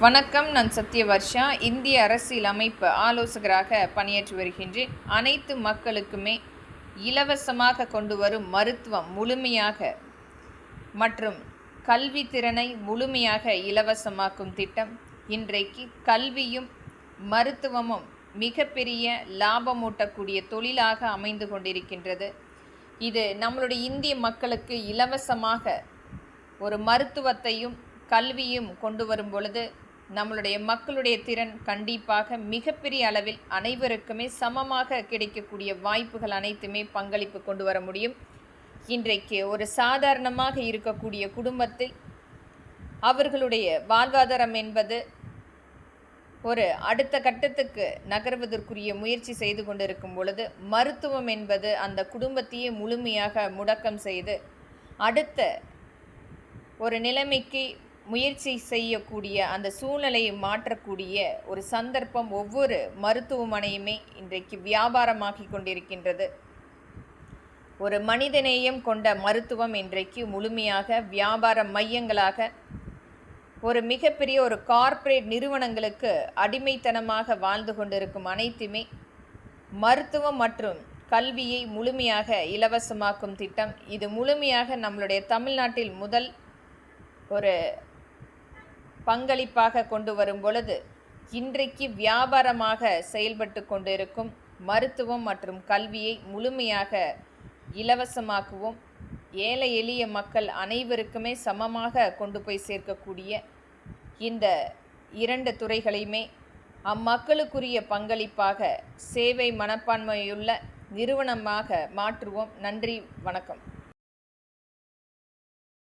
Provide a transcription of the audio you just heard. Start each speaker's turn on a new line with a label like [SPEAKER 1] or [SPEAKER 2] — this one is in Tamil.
[SPEAKER 1] வணக்கம். நான் சத்யவர்ஷா. இந்திய அரசியல் அமைப்பு ஆலோசகராக பணியாற்றி வருகின்றேன். அனைத்து மக்களுக்குமே இலவசமாக கொண்டு வரும் மருத்துவம் முழுமையாக மற்றும் கல்வி திறனை முழுமையாக இலவசமாக்கும் திட்டம் இன்றைக்கு கல்வியும் மருத்துவமும் மிகப்பெரிய லாபமூட்டக்கூடிய தொழிலாக அமைந்து கொண்டிருக்கின்றது. இது நம்மளுடைய இந்திய மக்களுக்கு இலவசமாக ஒரு மருத்துவத்தையும் கல்வியும் கொண்டு வரும் பொழுது நம்மளுடைய மக்களுடைய திறன் கண்டிப்பாக மிகப்பெரிய அளவில் அனைவருக்குமே சமமாக கிடைக்கக்கூடிய வாய்ப்புகள் அனைத்துமே பங்களிப்பு கொண்டு வர முடியும். இன்றைக்கு ஒரு சாதாரணமாக இருக்கக்கூடிய குடும்பத்தில் அவர்களுடைய வாழ்வாதாரம் என்பது ஒரு அடுத்த கட்டத்துக்கு நகர்வதற்குரிய முயற்சி செய்து கொண்டிருக்கும் பொழுது மருத்துவம் என்பது அந்த குடும்பத்தையே முழுமையாக முடக்கம் செய்து அடுத்த ஒரு நிலைமைக்கு முயற்சி செய்யக்கூடிய அந்த சூழ்நிலையை மாற்றக்கூடிய ஒரு சந்தர்ப்பம் ஒவ்வொரு மருத்துவமனையுமே இன்றைக்கு வியாபாரமாகி கொண்டிருக்கின்றது. ஒரு மனிதநேயம் கொண்ட மருத்துவம் இன்றைக்கு முழுமையாக வியாபார மையங்களாக ஒரு மிகப்பெரிய ஒரு கார்ப்பரேட் நிறுவனங்களுக்கு அடிமைத்தனமாக வாழ்ந்து கொண்டிருக்கும் அனைத்துமே மருத்துவம் மற்றும் கல்வியை முழுமையாக இலவசமாக்கும் திட்டம். இது முழுமையாக நம்மளுடைய தமிழ்நாட்டில் முதல் ஒரு பங்களிப்பாக கொண்டு வரும் பொழுது இன்றைக்கு வியாபாரமாக செயல்பட்டு கொண்டிருக்கும் மருத்துவம் மற்றும் கல்வியை முழுமையாக இலவசமாக்குவோம். ஏழை எளிய மக்கள் அனைவருக்குமே சமமாக கொண்டு போய் சேர்க்கக்கூடிய இந்த இரண்டு துறைகளையுமே அம்மக்களுக்குரிய பங்களிப்பாக சேவை மனப்பான்மையுள்ள நிறுவனமாக மாற்றுவோம். நன்றி, வணக்கம்.